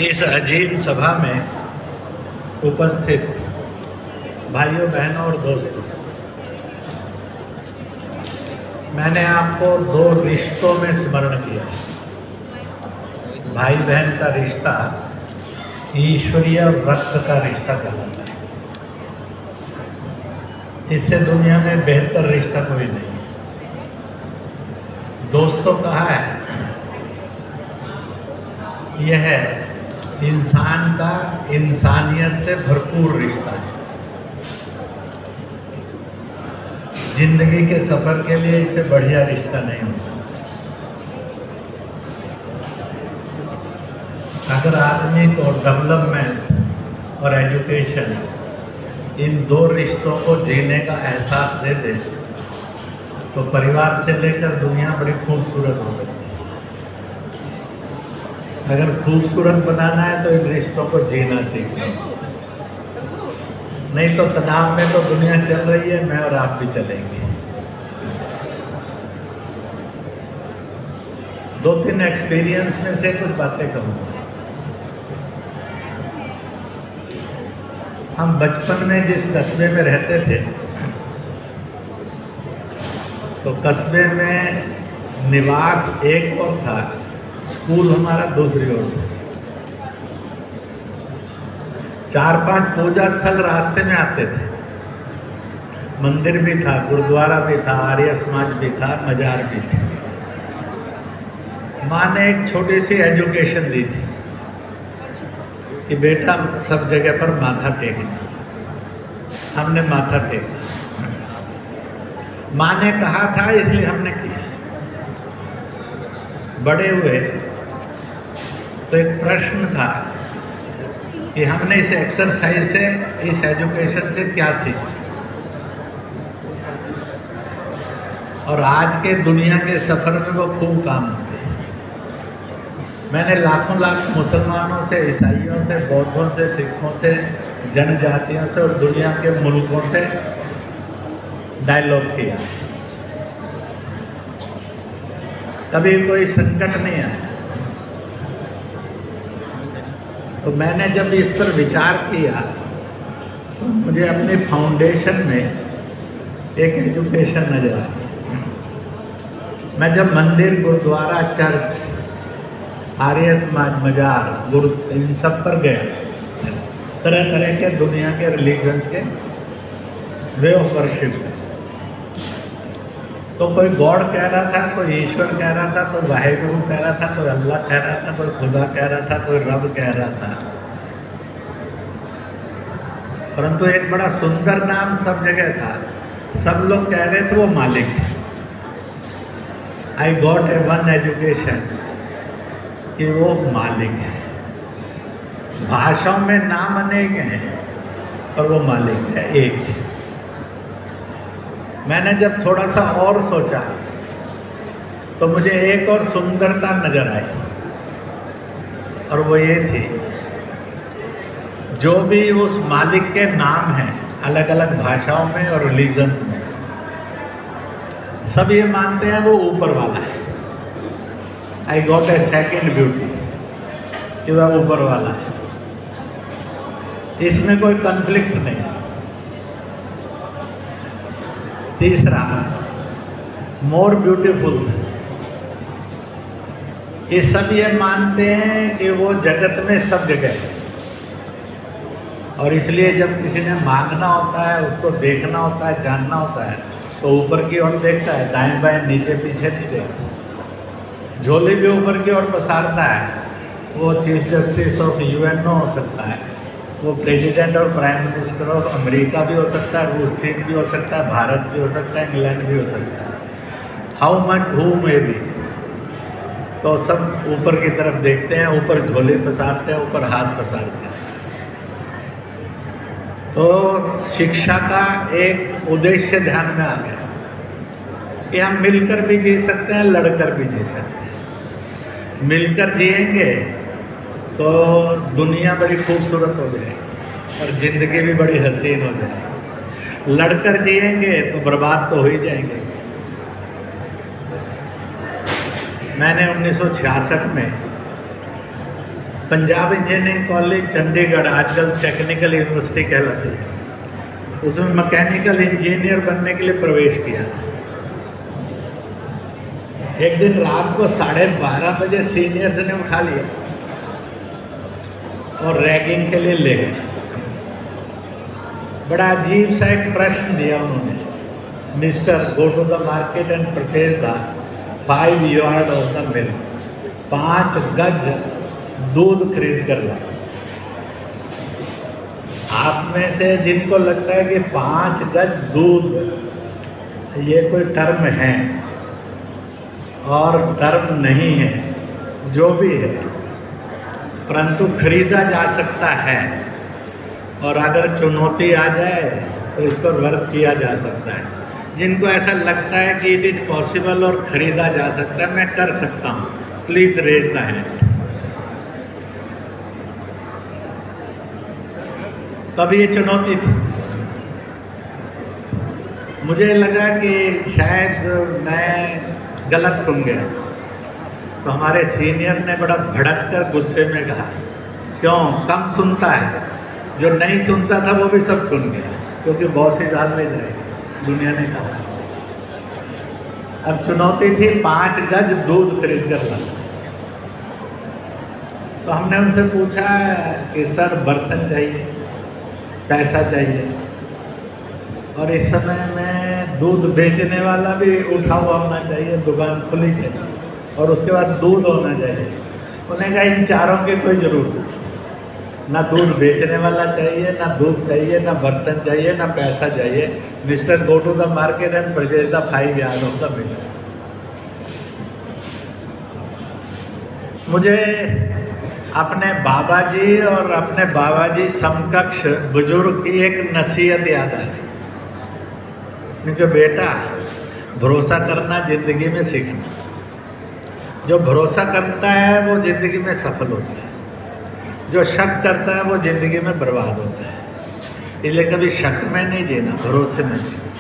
इस अजीब सभा में उपस्थित भाइयों बहनों और दोस्तों, मैंने आपको दो रिश्तों में स्मरण किया। भाई बहन का रिश्ता ईश्वरीय और रक्त का रिश्ता कहलाता है। इससे दुनिया में बेहतर रिश्ता कोई नहीं। दोस्तों कहा है, यह इंसान का इंसानियत से भरपूर रिश्ता है। जिंदगी के सफर के लिए इससे बढ़िया रिश्ता नहीं हो सकता। अगर आदमी को डेवलपमेंट और एजुकेशन, इन दो रिश्तों को जीने का एहसास दे दे तो परिवार से लेकर दुनिया बड़ी खूबसूरत हो सकती है। अगर खूबसूरत बनाना है तो इन रिश्तों को जीना सीखें, नहीं तो तनाव में तो दुनिया चल रही है, मैं और आप भी चलेंगे। दो तीन एक्सपीरियंस में से कुछ बातें कहूँगा। हम बचपन में जिस कस्बे में रहते थे, तो कस्बे में निवास एक और था, स्कूल हमारा दूसरी ओर था। 4-5 पूजा स्थल रास्ते में आते थे। मंदिर भी था, गुरुद्वारा भी था, आर्य समाज भी था, मजार भी थे। माँ ने एक छोटी सी एजुकेशन दी थी कि बेटा सब जगह पर माथा टेकना। हमने माथा टेका। माँ ने कहा था इसलिए हमने किया। बड़े हुए तो एक प्रश्न था कि हमने इस एक्सरसाइज से, इस एजुकेशन से क्या सीखा। और आज के दुनिया के सफर में वो खूब काम होते हैं। मैंने लाखों लाख मुसलमानों से, ईसाइयों से, बौद्धों से, सिखों से, जनजातियों से और दुनिया के मुल्कों से डायलॉग किया। कभी कोई संकट नहीं आया। तो मैंने जब इस पर विचार किया तो मुझे अपने फाउंडेशन में एक एजुकेशन नजर आई। मैं जब मंदिर, गुरुद्वारा, चर्च, आर्य समाज, मजार, गुरु, इन सब पर गया, तरह तरह के दुनिया के रिलीजन्स के वे ऑफ वर्शिप, तो कोई गॉड कह रहा था, कोई ईश्वर कह रहा था, कोई वाहेगुरु कह रहा था, कोई अल्लाह कह रहा था, कोई खुदा कह रहा था, कोई रब कह रहा था। परंतु एक बड़ा सुंदर नाम सब जगह था। सब लोग कह रहे थे वो मालिक है। I got a one education कि वो मालिक है। भाषाओं में नाम अनेक हैं और वो मालिक है, एक है। मैंने जब थोड़ा सा और सोचा तो मुझे एक और सुंदरता नजर आई, और वो ये थी, जो भी उस मालिक के नाम हैं अलग अलग भाषाओं में और रिलीजन्स में, सब ये मानते हैं वो ऊपर वाला है। I got a second beauty कि वह ऊपर वाला है। इसमें कोई कॉन्फ्लिक्ट नहीं। तीसरा, मोर ब्यूटीफुल, ये सब ये मानते हैं कि वो जगत में सब जगह है। और इसलिए जब किसी ने मांगना होता है, उसको देखना होता है, जानना होता है, तो ऊपर की ओर देखता है, दाएं बाएं नीचे पीछे नहीं देखता। झोली भी ऊपर की ओर पसारता है। वो चीफ जस्टिस ऑफ यूएनओ हो सकता है, वो प्रेसिडेंट और प्राइम मिनिस्टर ऑफ अमेरिका भी हो सकता है, रूस, चीन भी हो सकता है, भारत भी हो सकता है, इंग्लैंड भी हो सकता है। How much who may be, तो सब ऊपर की तरफ देखते हैं, ऊपर झोली पसारते हैं, ऊपर हाथ पसारते हैं। तो शिक्षा का एक उद्देश्य ध्यान में आ गया कि हम मिलकर भी जी सकते हैं, लड़कर भी जी सकते हैं। मिलकर जिएंगे तो दुनिया बड़ी खूबसूरत हो जाएगी और ज़िंदगी भी बड़ी हसीन हो जाएगी। लड़कर जिएंगे तो बर्बाद तो हो ही जाएंगे। मैंने 1966 में पंजाब इंजीनियरिंग कॉलेज चंडीगढ़, आजकल टेक्निकल यूनिवर्सिटी कहलाती है, उसमें मैकेनिकल इंजीनियर बनने के लिए प्रवेश किया। एक दिन रात को 12:30 बजे सीनियर्स ने उठा लिया और रैगिंग के लिए ले गए। बड़ा अजीब सा एक प्रश्न दिया उन्होंने, mister go to the market and purchase the 5 yard of the milk, 5 गज दूध खरीद कर लाए। आप में से जिनको लगता है कि 5 गज दूध ये कोई टर्म है और टर्म नहीं है, जो भी है, परंतु खरीदा जा सकता है और अगर चुनौती आ जाए तो इस पर वर्क किया जा सकता है। जिनको ऐसा लगता है कि इट इज़ पॉसिबल और ख़रीदा जा सकता है, मैं कर सकता हूँ, प्लीज़ रेज द हैंड। तब ये चुनौती थी। मुझे लगा कि शायद मैं गलत सुन गया, तो हमारे सीनियर ने बड़ा भड़क कर गुस्से में कहा, क्यों कम सुनता है? जो नहीं सुनता था वो भी सब सुन गया, क्योंकि बॉस इज ऑलवेज राइट, दुनिया ने कहा। अब चुनौती थी 5 गज दूध खरीद कर लाना। तो हमने उनसे पूछा कि सर बर्तन चाहिए, पैसा चाहिए, और इस समय में दूध बेचने वाला भी उठा हुआ होना चाहिए, दुकान खुली चाहिए, और उसके बाद दूध होना चाहिए। उन्हें कहा इन चारों की कोई ज़रूरत नहीं, ना दूध बेचने वाला चाहिए, ना दूध चाहिए, ना बर्तन चाहिए, ना पैसा चाहिए। Mister go to the market and purchase the 5 yard of the milk. मुझे अपने बाबा जी और अपने बाबा जी समकक्ष बुजुर्ग की एक नसीहत याद आ गई, क्योंकि बेटा भरोसा करना ज़िंदगी में सीखना। जो भरोसा करता है वो ज़िंदगी में सफल होता है, जो शक करता है वो ज़िंदगी में बर्बाद होता है। इसलिए कभी शक में नहीं जीना, भरोसे में जीना।